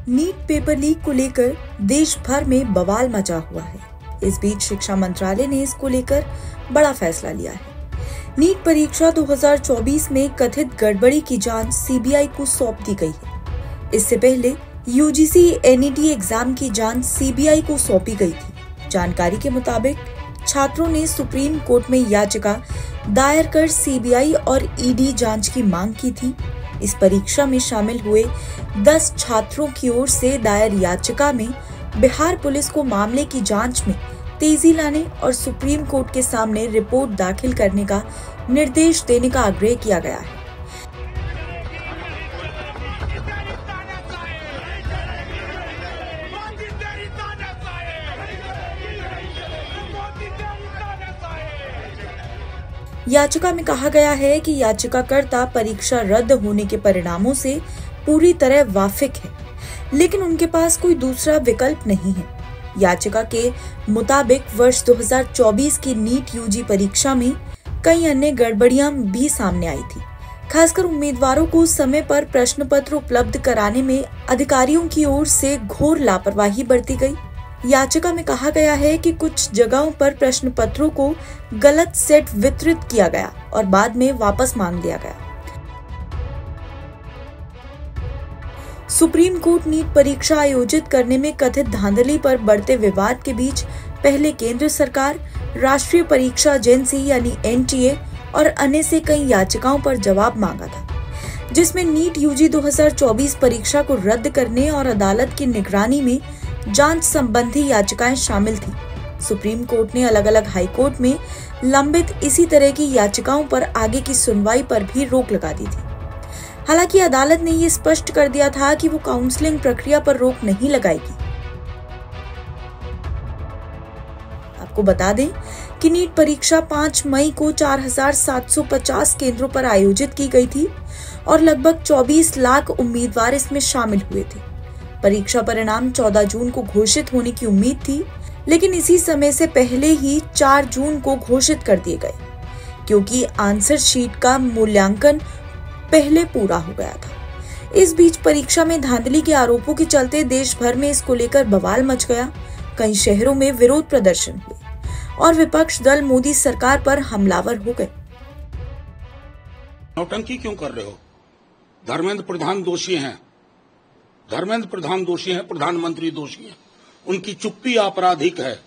NEET paper leak को लेकर देश भर में बवाल मचा हुआ है। इस बीच शिक्षा मंत्रालय ने इसको लेकर बड़ा फैसला लिया है। नीट परीक्षा 2024 में कथित गड़बड़ी की जांच सीबीआई को सौंप दी गई है। इससे पहले यूजीसी एनईटी एग्जाम की जांच सीबीआई को सौंपी गई थी। जानकारी के मुताबिक छात्रों ने सुप्रीम कोर्ट में याचिका दायर कर सीबीआई और ईडी जांच की मांग की थी। इस परीक्षा में शामिल हुए 10 छात्रों की ओर से दायर याचिका में बिहार पुलिस को मामले की जांच में तेजी लाने और सुप्रीम कोर्ट के सामने रिपोर्ट दाखिल करने का निर्देश देने का आग्रह किया गया है। याचिका में कहा गया है कि याचिकाकर्ता परीक्षा रद्द होने के परिणामों से पूरी तरह वाकिफ है, लेकिन उनके पास कोई दूसरा विकल्प नहीं है। याचिका के मुताबिक वर्ष 2024 की नीट यूजी परीक्षा में कई अन्य गड़बड़ियां भी सामने आई थी। खासकर उम्मीदवारों को समय पर प्रश्न पत्र उपलब्ध कराने में अधिकारियों की ओर से घोर लापरवाही बरती गई। याचिका में कहा गया है कि कुछ जगहों पर प्रश्न पत्रों को गलत सेट वितरित किया गया और बाद में वापस मांग लिया गया। सुप्रीम कोर्ट नीट परीक्षा आयोजित करने में कथित धांधली पर बढ़ते विवाद के बीच पहले केंद्र सरकार, राष्ट्रीय परीक्षा एजेंसी यानी एनटीए और अन्य से कई याचिकाओं पर जवाब मांगा था, जिसमें नीट यूजी 2024 परीक्षा को रद्द करने और अदालत की निगरानी में जांच संबंधी याचिकाएं शामिल थी। सुप्रीम कोर्ट ने अलग अलग हाई कोर्ट में लंबित इसी तरह की याचिकाओं पर आगे की सुनवाई पर भी रोक लगा दी थी। हालांकि अदालत ने ये स्पष्ट कर दिया था कि वो काउंसलिंग प्रक्रिया पर रोक नहीं लगाएगी। आपको बता दें कि नीट परीक्षा 5 मई को 4750 केंद्रों पर आयोजित की गई थी और लगभग 24 लाख उम्मीदवार इसमें शामिल हुए थे। परीक्षा परिणाम 14 जून को घोषित होने की उम्मीद थी, लेकिन इसी समय से पहले ही 4 जून को घोषित कर दिए गए, क्योंकि आंसर शीट का मूल्यांकन पहले पूरा हो गया था। इस बीच परीक्षा में धांधली के आरोपों के चलते देश भर में इसको लेकर बवाल मच गया। कई शहरों में विरोध प्रदर्शन हुए और विपक्ष दल मोदी सरकार पर हमलावर हो गए। नौटंकी क्यों कर रहे हो? धर्मेंद्र प्रधान दोषी हैं। धर्मेंद्र प्रधान दोषी हैं, प्रधानमंत्री दोषी हैं। उनकी चुप्पी आपराधिक है।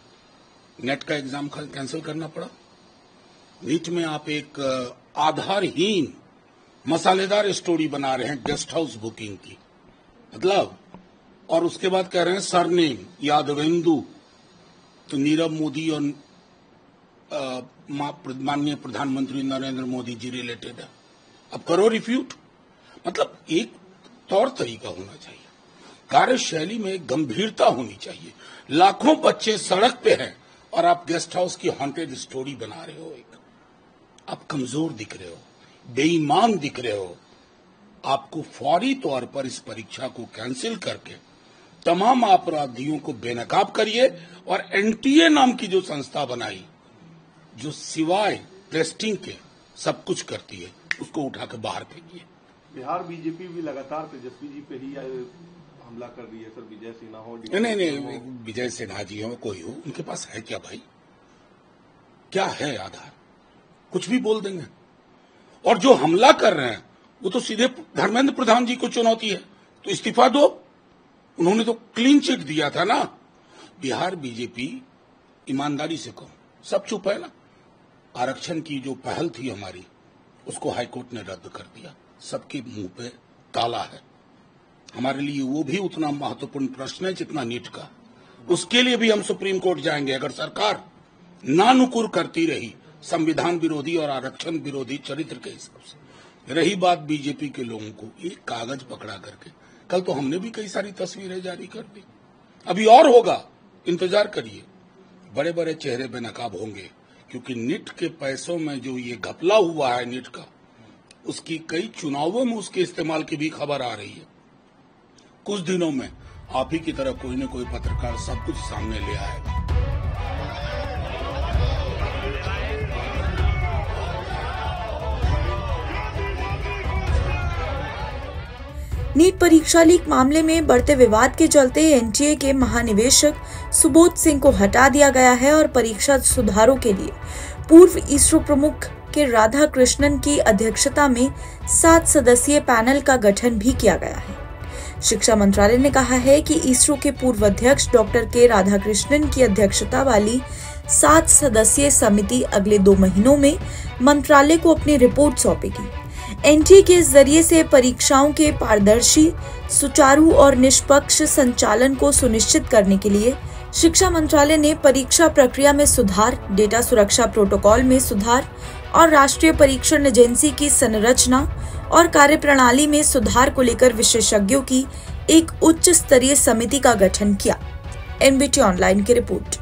नेट का एग्जाम कैंसिल करना पड़ा। नीट में आप एक आधारहीन मसालेदार स्टोरी बना रहे हैं गेस्ट हाउस बुकिंग की, मतलब, और उसके बाद कह रहे हैं सरनेम यादवेंदु, तो नीरव मोदी और माननीय प्रधानमंत्री नरेंद्र मोदी जी रिलेटेड है। अब करो रिफ्यूट। मतलब एक तौर तरीका होना चाहिए, कार्यशैली में गंभीरता होनी चाहिए। लाखों बच्चे सड़क पे हैं और आप गेस्ट हाउस की हॉन्टेड स्टोरी बना रहे हो। एक आप कमजोर दिख रहे हो, बेईमान दिख रहे हो। आपको फौरी तौर पर इस परीक्षा को कैंसिल करके तमाम अपराधियों को बेनकाब करिए और एनटीए नाम की जो संस्था बनाई, जो सिवाय टेस्टिंग के सब कुछ करती है, उसको उठा के बाहर फेंकिए। बिहार बीजेपी भी लगातार तेजस्वी जी पे ही हमला कर रही है सर। विजय सिन्हा हो, नहीं, विजय सिन्हा जी हो, कोई हो, उनके पास है क्या भाई? क्या है आधार? कुछ भी बोल देंगे। और जो हमला कर रहे हैं वो तो सीधे धर्मेंद्र प्रधान जी को चुनौती है, तो इस्तीफा दो। उन्होंने तो क्लीन चिट दिया था ना। बिहार बीजेपी, ईमानदारी से कहो, सब चुप है ना। आरक्षण की जो पहल थी हमारी, उसको हाईकोर्ट ने रद्द कर दिया। सबके मुंह पे ताला है। हमारे लिए वो भी उतना महत्वपूर्ण प्रश्न है जितना नीट का। उसके लिए भी हम सुप्रीम कोर्ट जाएंगे अगर सरकार नानुकुर करती रही संविधान विरोधी और आरक्षण विरोधी चरित्र के हिसाब से। रही बात बीजेपी के लोगों को, एक कागज पकड़ा करके, कल तो हमने भी कई सारी तस्वीरें जारी कर दी, अभी और होगा, इंतजार करिए। बड़े बड़े चेहरे बेनकाब होंगे, क्योंकि नीट के पैसों में जो ये घपला हुआ है नीट का, उसकी कई चुनावों में उसके इस्तेमाल की भी खबर आ रही है। कुछ दिनों में आप ही की तरह कोई न कोई पत्रकार सब कुछ सामने ले आएगा। नीट परीक्षा लीक मामले में बढ़ते विवाद के चलते एनटीए के महानिदेशक सुबोध सिंह को हटा दिया गया है और परीक्षा सुधारों के लिए पूर्व इसरो प्रमुख के राधाकृष्णन की अध्यक्षता में 7 सदस्यीय पैनल का गठन भी किया गया है। शिक्षा मंत्रालय ने कहा है कि इसरो के पूर्व अध्यक्ष डॉक्टर के राधाकृष्णन की अध्यक्षता वाली 7 सदस्यीय समिति अगले 2 महीनों में मंत्रालय को अपनी रिपोर्ट सौंपेगी। एनटीए के जरिए से परीक्षाओं के पारदर्शी, सुचारू और निष्पक्ष संचालन को सुनिश्चित करने के लिए शिक्षा मंत्रालय ने परीक्षा प्रक्रिया में सुधार, डेटा सुरक्षा प्रोटोकॉल में सुधार और राष्ट्रीय परीक्षण एजेंसी की संरचना और कार्यप्रणाली में सुधार को लेकर विशेषज्ञों की एक उच्च स्तरीय समिति का गठन किया। एनबीटी ऑनलाइन की रिपोर्ट।